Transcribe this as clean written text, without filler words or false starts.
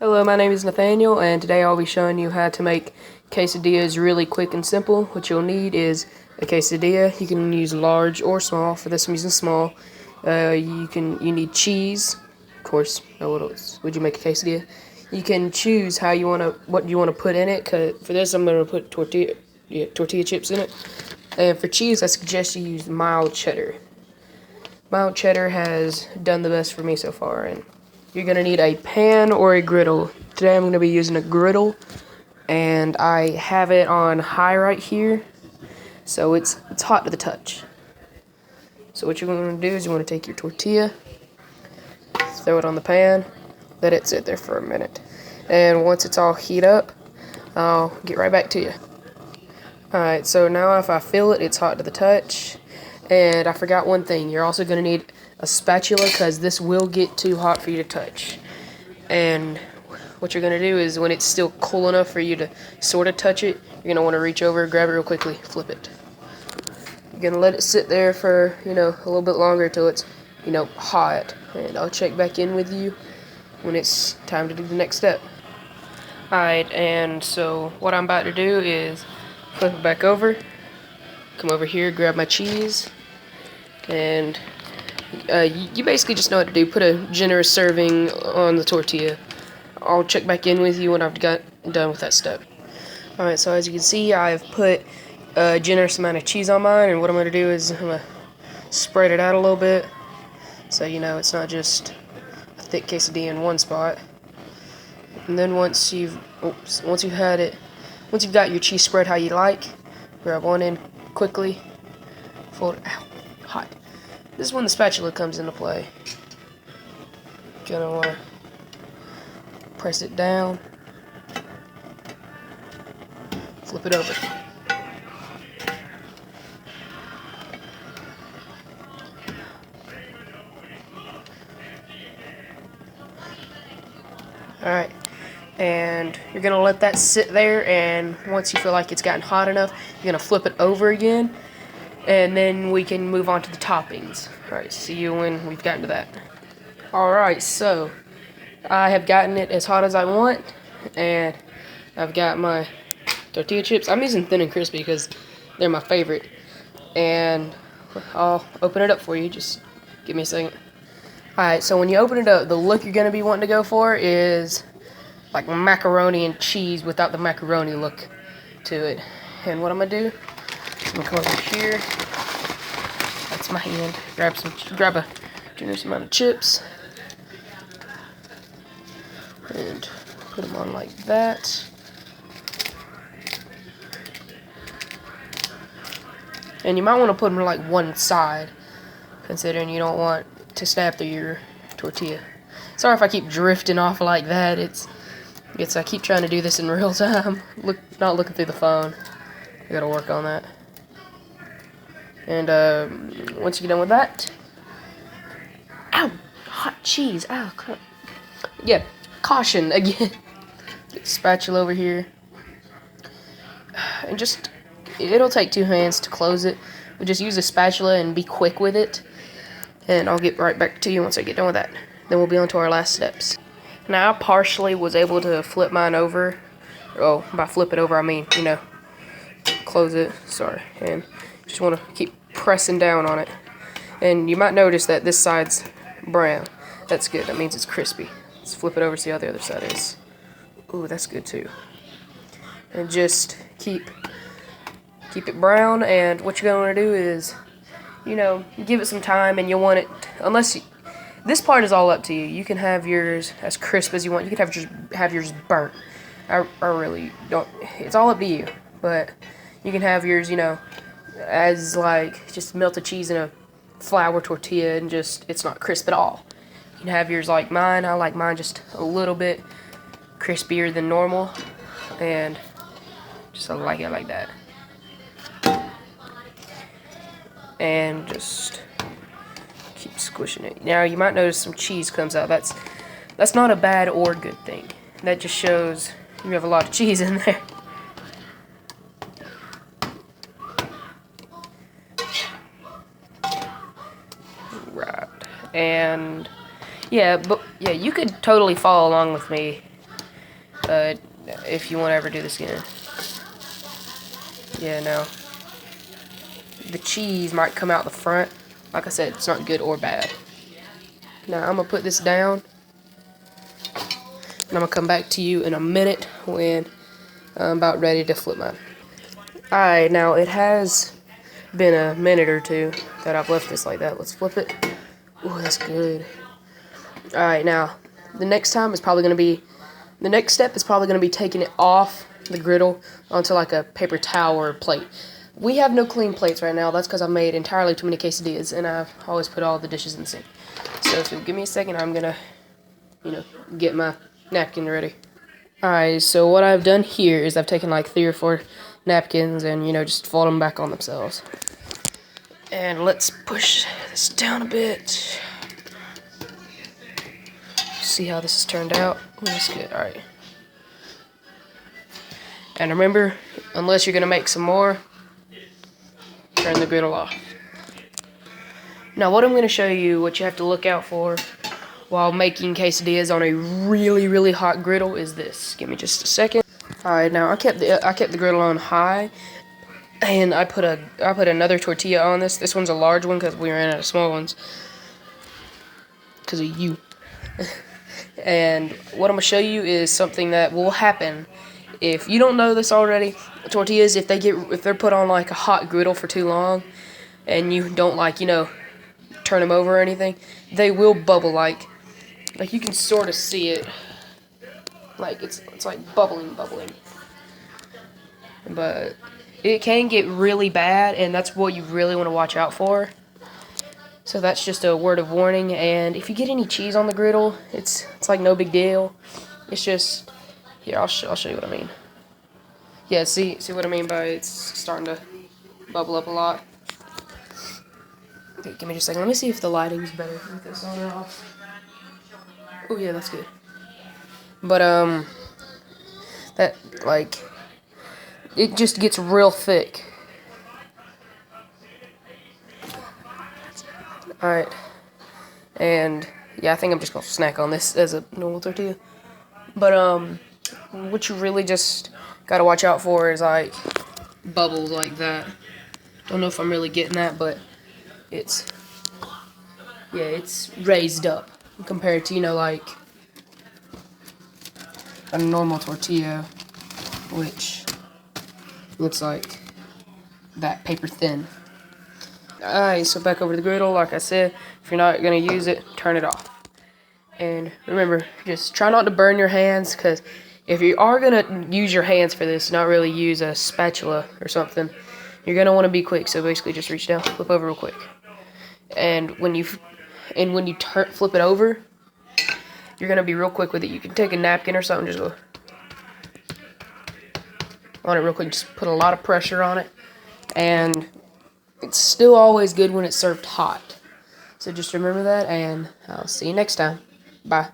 Hello, my name is Nathaniel, and today I'll be showing you how to make quesadillas really quick and simple. What you'll need is a quesadilla. You can use large or small. For this, I'm using small. You need cheese, of course. What else would you make a quesadilla? You can choose what you want to put in it. For this, I'm gonna put tortilla chips in it. And for cheese, I suggest you use mild cheddar. Mild cheddar has done the best for me so far, and you're gonna need a pan or a griddle. Today I'm gonna be using a griddle, and I have it on high right here, so it's hot to the touch. So what you're gonna do is you wanna take your tortilla, throw it on the pan, let it sit there for a minute, and once it's all heat up, I'll get right back to you. Alright, so now if I feel it, it's hot to the touch. And I forgot one thing. You're also going to need a spatula because this will get too hot for you to touch. And what you're going to do is when it's still cool enough for you to sort of touch it, you're going to want to reach over, grab it real quickly, flip it. You're going to let it sit there for, a little bit longer until it's, hot. And I'll check back in with you when it's time to do the next step. Alright, and so what I'm about to do is flip it back over, come over here, grab my cheese, and you basically just know what to do. Put a generous serving on the tortilla. I'll check back in with you when I've got done with that step. Alright, so as you can see, I've put a generous amount of cheese on mine, and what I'm going to do is I'm going to spread it out a little bit so it's not just a thick quesadilla in one spot. And then once you've got your cheese spread how you like, grab one end quickly, fold it out, hot. This is when the spatula comes into play. Gonna want to press it down, flip it over. Alright, and you're gonna let that sit there, and once you feel like it's gotten hot enough, you're gonna flip it over again, and then we can move on to the toppings. Alright, see you when we've gotten to that. Alright, so I have gotten it as hot as I want, and I've got my tortilla chips. I'm using thin and crispy because they're my favorite, and I'll open it up for you. Just give me a second. Alright, so when you open it up, the look you're gonna be wanting to go for is like macaroni and cheese without the macaroni look to it. And what I'm gonna do, I'm gonna come over here. That's my hand. Grab a generous amount of chips and put them on like that. And you might want to put them like one side, considering you don't want to snap through your tortilla. Sorry if I keep drifting off like that. I keep trying to do this in real time. Not looking through the phone. I gotta work on that. And once you get done with that, ow, hot cheese. Ow, yeah, caution again. Get the spatula over here, and it'll take two hands to close it. But just use a spatula and be quick with it. And I'll get right back to you once I get done with that. Then we'll be on to our last steps. Now, I partially was able to flip mine over. Oh, by flip it over, I mean, close it. Sorry. And just want to keep pressing down on it. And you might notice that this side's brown. That's good. That means it's crispy. Let's flip it over, see how the other side is. Ooh, that's good too. And just keep it brown. And what you're going to do is, give it some time, and you'll want it, this part is all up to you. You can have yours as crisp as you want. You can have yours burnt. I really don't, it's all up to you. But you can have yours, as like just melted cheese in a flour tortilla, and it's not crisp at all. You can have yours like mine. I like mine just a little bit crispier than normal, and I like it like that. And just keep squishing it. Now you might notice some cheese comes out. That's not a bad or good thing. That just shows you have a lot of cheese in there. Right. And yeah, you could totally follow along with me if you want to ever do this again. Yeah, no. The cheese might come out the front. Like I said, it's not good or bad. Now I'm going to put this down. And I'm going to come back to you in a minute when I'm about ready to flip mine. Alright, now it has been a minute or two that I've left this like that. Let's flip it. Ooh, that's good. Alright, now, the next step is probably going to be taking it off the griddle onto like a paper towel or plate. We have no clean plates right now. That's because I've made entirely too many quesadillas, and I've always put all the dishes in the sink. So if you'll give me a second, I'm going to, get my napkin ready. Alright, so what I've done here is I've taken like 3 or 4 napkins and, just fold them back on themselves. And let's push this down a bit. See how this has turned out. Ooh, that's good. Alright. And remember, unless you're going to make some more, turn the griddle off. Now what I'm going to show you, what you have to look out for while making quesadillas on a really, really hot griddle is this. Give me just a second. Alright, now I kept the griddle on high, and I put another tortilla on this. This one's a large one because we ran out of small ones. Because of you. And what I'm going to show you is something that will happen if you don't know this already. Tortillas, if they're put on like a hot griddle for too long, and you don't turn them over or anything, they will bubble like you can sort of see it. Like it's like bubbling. But it can get really bad, and that's what you really want to watch out for. So that's just a word of warning. And if you get any cheese on the griddle, it's like no big deal. It's just, here, I'll show you what I mean. Yeah, see what I mean by it's starting to bubble up a lot. Okay, give me just a second. Let me see if the lighting's better with this on or off. Oh yeah, that's good. But that it just gets real thick. Alright. And yeah, I think I'm just gonna snack on this as a normal tortilla. But what you really just gotta watch out for is like bubbles like that. Don't know if I'm really getting that, but it's raised up compared to like a normal tortilla, which looks like that paper thin. Alright, so back over to the griddle. Like I said, if you're not going to use it, turn it off. And remember, just try not to burn your hands, because if you are going to use your hands for this, not really use a spatula or something, you're going to want to be quick. So basically just reach down, flip over real quick. And when you flip it over, you're going to be real quick with it. You can take a napkin or something, just go on it real quick. Just put a lot of pressure on it. And it's still always good when it's served hot. So just remember that, and I'll see you next time. Bye.